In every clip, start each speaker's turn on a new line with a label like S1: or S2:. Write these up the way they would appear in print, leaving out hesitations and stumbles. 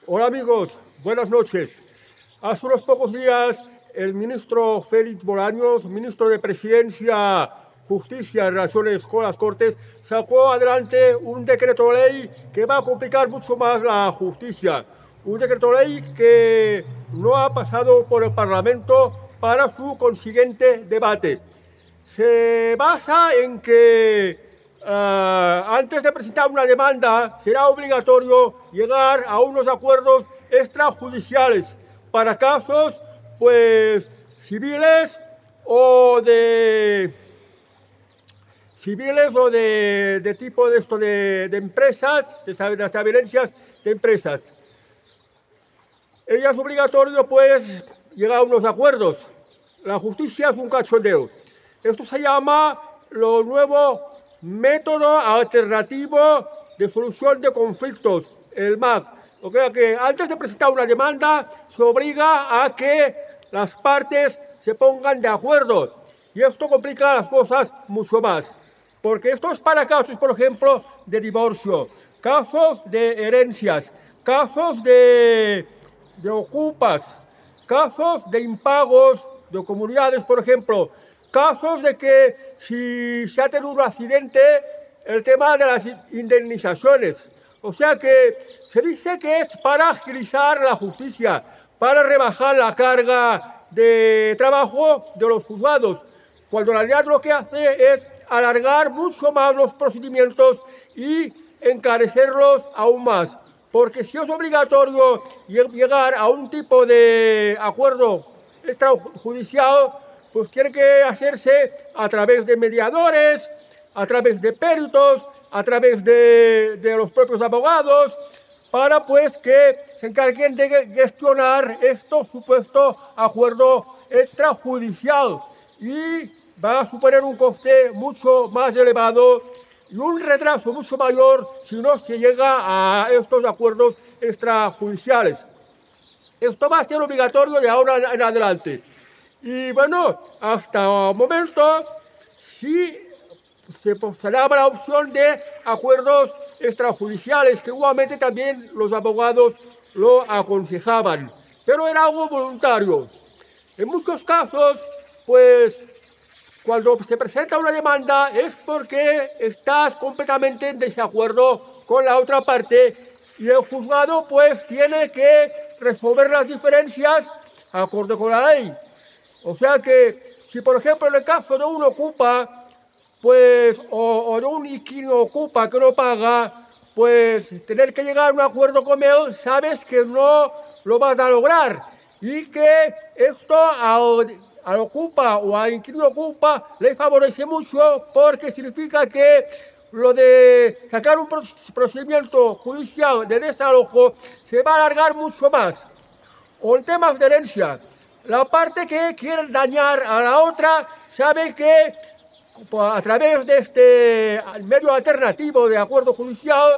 S1: Hola amigos, buenas noches. Hace unos pocos días el ministro Félix Bolaños, ministro de Presidencia, Justicia y Relaciones con las Cortes, sacó adelante un decreto ley que va a complicar mucho más la justicia. Un decreto ley que no ha pasado por el Parlamento para su consiguiente debate. Se basa en que antes de presentar una demanda será obligatorio llegar a unos acuerdos extrajudiciales para casos pues civiles o de tipo de esto de empresas, de desavenencias de empresas. Ella es obligatorio pues llegar a unos acuerdos. La justicia es un cachondeo. Esto se llama lo nuevo método alternativo de solución de conflictos, el MAC. O sea que antes de presentar una demanda se obliga a que las partes se pongan de acuerdo. Y esto complica las cosas mucho más. Porque esto es para casos, por ejemplo, de divorcio, casos de herencias, casos de ocupas, casos de impagos de comunidades, por ejemplo, casos de que si se ha tenido un accidente, el tema de las indemnizaciones. O sea que se dice que es para agilizar la justicia, para rebajar la carga de trabajo de los juzgados, cuando en realidad lo que hace es alargar mucho más los procedimientos y encarecerlos aún más. Porque si es obligatorio llegar a un tipo de acuerdo extrajudicial, pues tiene que hacerse a través de mediadores, a través de peritos, a través de los propios abogados, para pues que se encarguen de gestionar estos supuestos acuerdos extrajudicial y va a suponer un coste mucho más elevado y un retraso mucho mayor si no se llega a estos acuerdos extrajudiciales. Esto va a ser obligatorio de ahora en adelante. Y bueno, hasta el momento sí se daba la opción de acuerdos extrajudiciales, que igualmente también los abogados lo aconsejaban, pero era algo voluntario. En muchos casos, pues cuando se presenta una demanda es porque estás completamente en desacuerdo con la otra parte y el juzgado pues tiene que resolver las diferencias acorde con la ley. O sea que si por ejemplo en el caso de un ocupa, pues, o de un inquilino ocupa que no paga, pues tener que llegar a un acuerdo con él, sabes que no lo vas a lograr y que esto al ocupa o al inquilino ocupa le favorece mucho porque significa que lo de sacar un procedimiento judicial de desalojo se va a alargar mucho más. O en temas de herencia, la parte que quiere dañar a la otra sabe que a través de este medio alternativo de acuerdo judicial,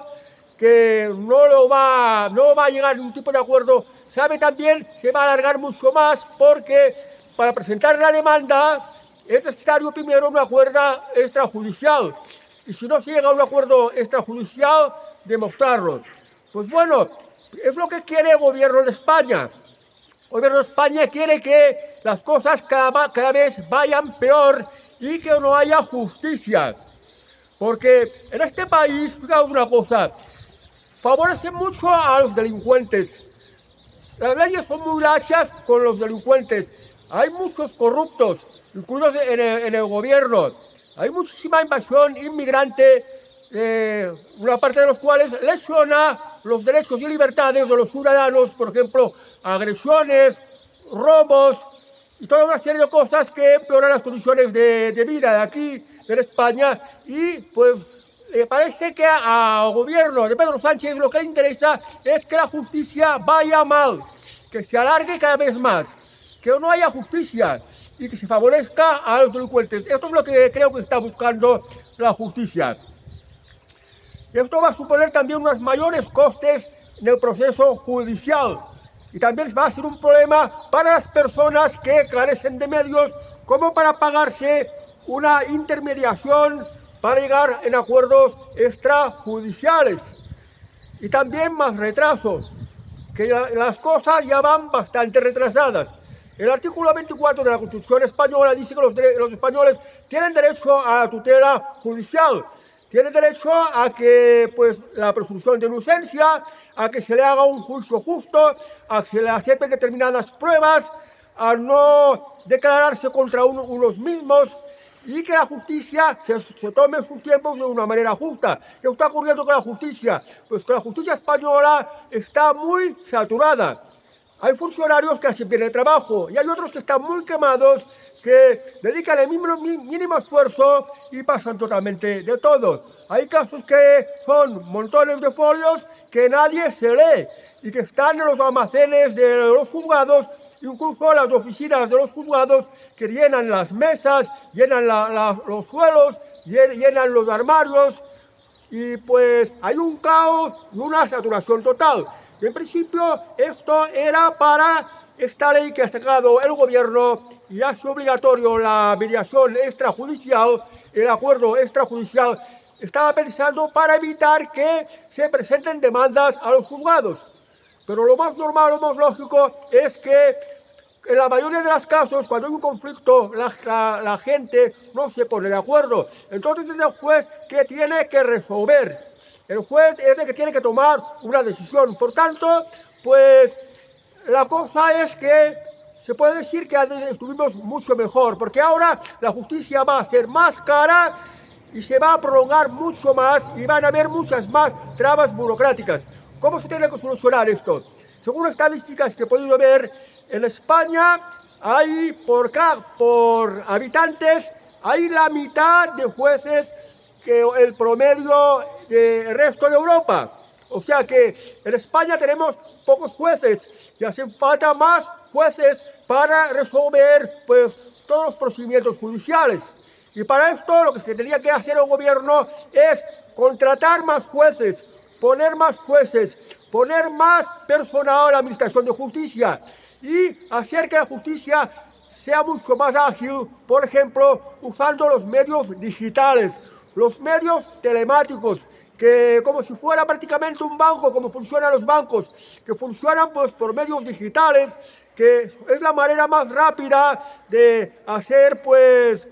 S1: que no va a llegar a ningún tipo de acuerdo, sabe también se va a alargar mucho más porque para presentar la demanda es necesario primero un acuerdo extrajudicial. Y si no se llega a un acuerdo extrajudicial, demostrarlo. Pues bueno, es lo que quiere el gobierno de España. El gobierno de España quiere que las cosas cada vez vayan peor y que no haya justicia. Porque en este país, fijaos una cosa, favorece mucho a los delincuentes. Las leyes son muy laxas con los delincuentes. Hay muchos corruptos, incluidos en el gobierno. Hay muchísima invasión inmigrante, una parte de los cuales lesiona los derechos y libertades de los ciudadanos, por ejemplo, agresiones, robos y toda una serie de cosas que empeoran las condiciones de vida de aquí, de España, y pues parece que al gobierno de Pedro Sánchez lo que le interesa es que la justicia vaya mal, que se alargue cada vez más, que no haya justicia y que se favorezca a los delincuentes. Esto es lo que creo que está buscando la justicia. Esto va a suponer también unos mayores costes en el proceso judicial y también va a ser un problema para las personas que carecen de medios como para pagarse una intermediación para llegar en acuerdos extrajudiciales. Y también más retrasos, que las cosas ya van bastante retrasadas. El artículo 24 de la Constitución española dice que los españoles tienen derecho a la tutela judicial, tienen derecho a que pues, la presunción de inocencia, a que se le haga un juicio justo, a que se le acepten determinadas pruebas, a no declararse contra unos mismos y que la justicia se tome sus tiempos de una manera justa. ¿Qué está ocurriendo con la justicia? Pues que la justicia española está muy saturada. Hay funcionarios que hacen bien el trabajo y hay otros que están muy quemados, que dedican el mínimo esfuerzo y pasan totalmente de todo. Hay casos que son montones de folios que nadie se lee y que están en los almacenes de los juzgados, incluso las oficinas de los juzgados, que llenan las mesas, llenan los suelos, llenan los armarios, y pues hay un caos y una saturación total. Y en principio esto era para esta ley que ha sacado el gobierno y hace obligatorio la mediación extrajudicial, el acuerdo extrajudicial. Estaba pensando para evitar que se presenten demandas a los juzgados. Pero lo más normal, lo más lógico es que en la mayoría de los casos, cuando hay un conflicto, la gente no se pone de acuerdo. Entonces es el juez que tiene que resolver. El juez es el que tiene que tomar una decisión. Por tanto, pues la cosa es que se puede decir que antes estuvimos mucho mejor, porque ahora la justicia va a ser más cara y se va a prolongar mucho más y van a haber muchas más trabas burocráticas. ¿Cómo se tiene que solucionar esto? Según estadísticas que he podido ver, en España hay por habitantes, hay la mitad de jueces que el promedio del resto de Europa. O sea que en España tenemos pocos jueces y hacen falta más jueces para resolver pues, todos los procedimientos judiciales. Y para esto lo que se tendría que hacer el gobierno es contratar más jueces, poner más jueces, poner más personal en la administración de justicia y hacer que la justicia sea mucho más ágil, por ejemplo, usando los medios digitales, los medios telemáticos, que como si fuera prácticamente un banco, como funcionan los bancos, que funcionan pues por medios digitales, que es la manera más rápida de hacer pues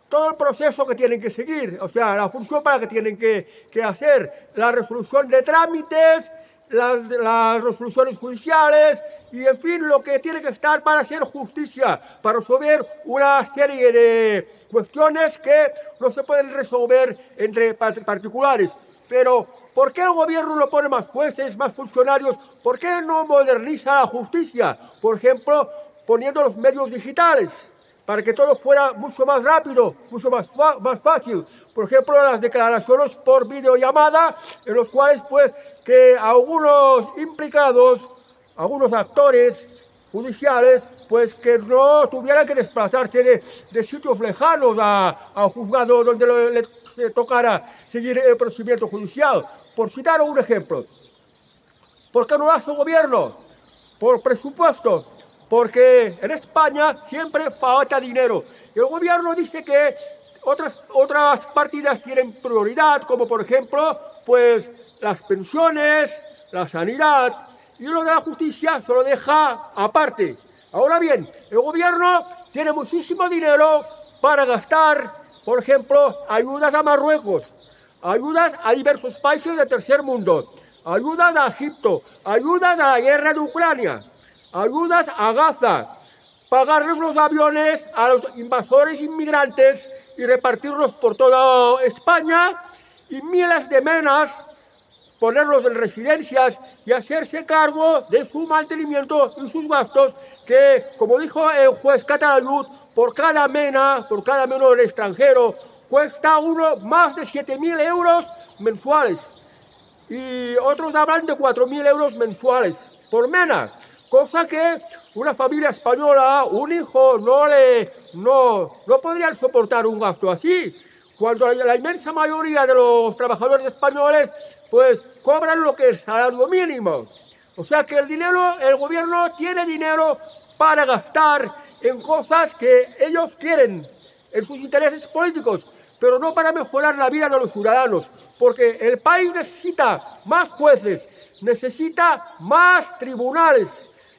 S1: todo el proceso que tienen que seguir, o sea, la función para que tienen que hacer, la resolución de trámites, las resoluciones judiciales y, en fin, lo que tiene que estar para hacer justicia, para resolver una serie de cuestiones que no se pueden resolver entre particulares. Pero, ¿por qué el gobierno no pone más jueces, más funcionarios? ¿Por qué no moderniza la justicia? Por ejemplo, poniendo los medios digitales, para que todo fuera mucho más rápido, mucho más fácil. Por ejemplo, las declaraciones por videollamada, en los cuales, pues, que algunos implicados, algunos actores judiciales, pues, que no tuvieran que desplazarse de sitios lejanos a juzgado donde le tocara seguir el procedimiento judicial. Por citar un ejemplo. ¿Por qué no lo hace el gobierno? Por presupuesto. Porque en España siempre falta dinero. Y el gobierno dice que otras partidas tienen prioridad, como por ejemplo, pues las pensiones, la sanidad, y lo de la justicia se lo deja aparte. Ahora bien, el gobierno tiene muchísimo dinero para gastar, por ejemplo, ayudas a Marruecos, ayudas a diversos países del tercer mundo, ayudas a Egipto, ayudas a la guerra de Ucrania, ayudas a Gaza, pagarles los aviones a los invasores inmigrantes y repartirlos por toda España, y miles de menas ponerlos en residencias y hacerse cargo de su mantenimiento y sus gastos, que, como dijo el juez Catalayud, por cada menor extranjero cuesta uno más de 7.000 euros mensuales. Y otros hablan de 4.000 euros mensuales por mena. Cosa que una familia española, un hijo, no podrían soportar un gasto así. Cuando la inmensa mayoría de los trabajadores españoles, pues, cobran lo que es el salario mínimo. O sea que el gobierno tiene dinero para gastar en cosas que ellos quieren, en sus intereses políticos, pero no para mejorar la vida de los ciudadanos. Porque el país necesita más jueces, necesita más tribunales,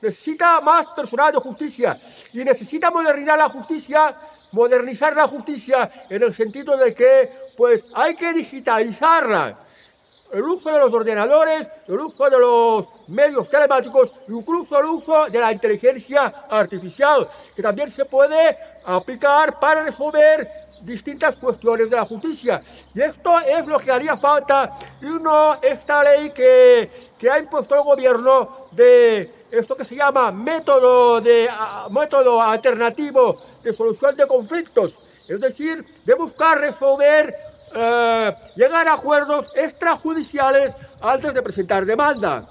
S1: necesita más personal de justicia y necesita modernizar la justicia en el sentido de que pues hay que digitalizarla. El uso de los ordenadores, el uso de los medios telemáticos, incluso el uso de la inteligencia artificial, que también se puede aplicar para resolver distintas cuestiones de la justicia. Y esto es lo que haría falta y no esta ley que ha impuesto el gobierno de esto que se llama método alternativo de solución de conflictos, es decir, de buscar resolver llegar a acuerdos extrajudiciales antes de presentar demanda.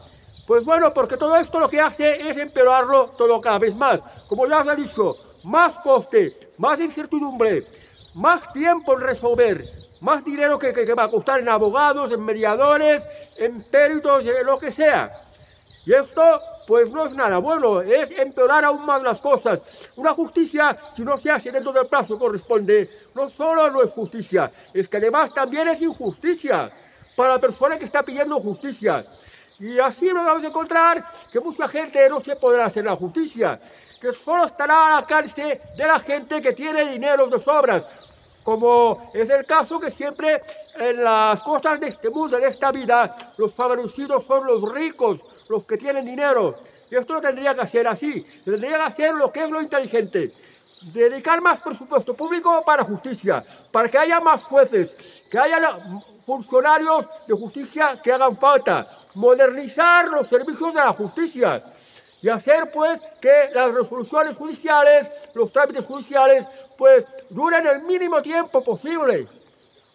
S1: Pues bueno, porque todo esto lo que hace es empeorarlo todo cada vez más. Como ya os he dicho, más coste, más incertidumbre, más tiempo en resolver, más dinero que va a costar en abogados, en mediadores, en peritos, en lo que sea. Y esto pues no es nada bueno, es empeorar aún más las cosas. Una justicia, si no se hace dentro del plazo que corresponde, no solo no es justicia, es que además también es injusticia para la persona que está pidiendo justicia. Y así nos vamos a encontrar que mucha gente no se podrá hacer la justicia, que solo estará al alcance de la gente que tiene dinero de sobras, como es el caso que siempre en las cosas de este mundo, de esta vida, los favorecidos son los ricos, los que tienen dinero. Y esto no tendría que ser así, tendría que hacer lo que es lo inteligente. Dedicar más presupuesto público para justicia, para que haya más jueces, que haya funcionarios de justicia que hagan falta, modernizar los servicios de la justicia y hacer pues que las resoluciones judiciales, los trámites judiciales, pues duren el mínimo tiempo posible.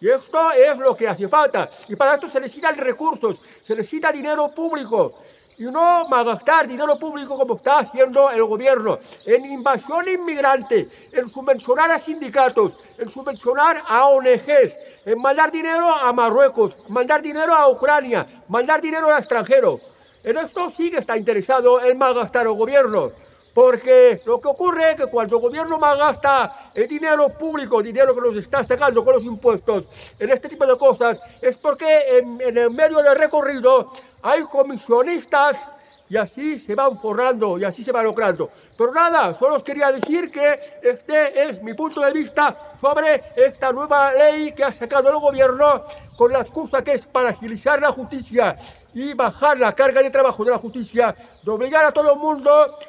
S1: Y esto es lo que hace falta. Y para esto se necesitan recursos, se necesita dinero público. Y no malgastar dinero público como está haciendo el gobierno en invasión inmigrante, en subvencionar a sindicatos, en subvencionar a ONGs, en mandar dinero a Marruecos, mandar dinero a Ucrania, mandar dinero al extranjero. En esto sí que está interesado en malgastar el gobierno, porque lo que ocurre es que cuando el gobierno malgasta el dinero público, el dinero que nos está sacando con los impuestos, en este tipo de cosas, es porque en el medio del recorrido hay comisionistas y así se van forrando y así se va logrando. Pero nada, solo os quería decir que este es mi punto de vista sobre esta nueva ley que ha sacado el gobierno con la excusa que es para agilizar la justicia y bajar la carga de trabajo de la justicia, de obligar a todo el mundo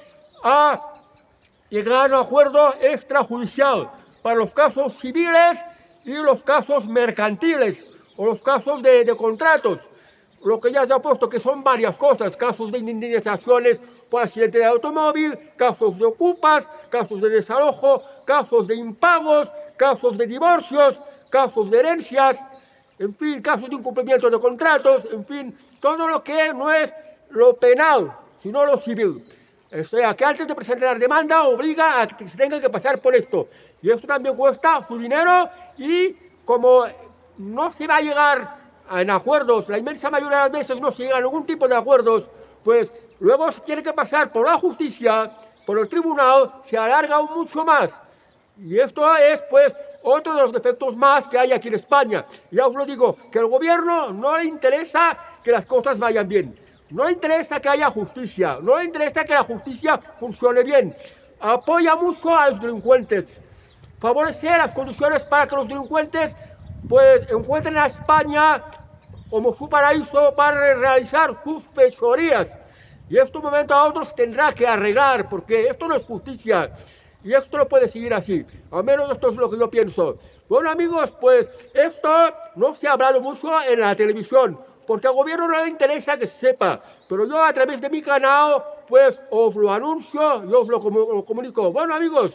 S1: a llegar a un acuerdo extrajudicial para los casos civiles y los casos mercantiles o los casos de contratos. Lo que ya se ha puesto que son varias cosas, casos de indemnizaciones por accidente de automóvil, casos de ocupas, casos de desalojo, casos de impagos, casos de divorcios, casos de herencias, en fin, casos de incumplimiento de contratos, en fin, todo lo que no es lo penal, sino lo civil. O sea, que antes de presentar la demanda obliga a que se tenga que pasar por esto. Y esto también cuesta su dinero y como no se va a llegar en acuerdos, la inmensa mayoría de las veces no se llega a ningún tipo de acuerdos, pues luego se tiene que pasar por la justicia, por el tribunal, se alarga aún mucho más. Y esto es, pues, otro de los defectos más que hay aquí en España. Ya os lo digo, que al gobierno no le interesa que las cosas vayan bien. No le interesa que haya justicia, no le interesa que la justicia funcione bien. Apoya mucho a los delincuentes. Favorecer las condiciones para que los delincuentes pues encuentren a España como su paraíso para realizar sus fechorías. Y esto de un momento a otro se tendrá que arreglar, porque esto no es justicia. Y esto no puede seguir así. Al menos esto es lo que yo pienso. Bueno, amigos, pues esto no se ha hablado mucho en la televisión, porque al gobierno no le interesa que se sepa. Pero yo a través de mi canal, pues os lo anuncio y os lo comunico. Bueno, amigos,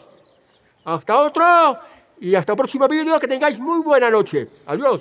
S1: hasta otro y hasta el próximo vídeo. Que tengáis muy buena noche. Adiós.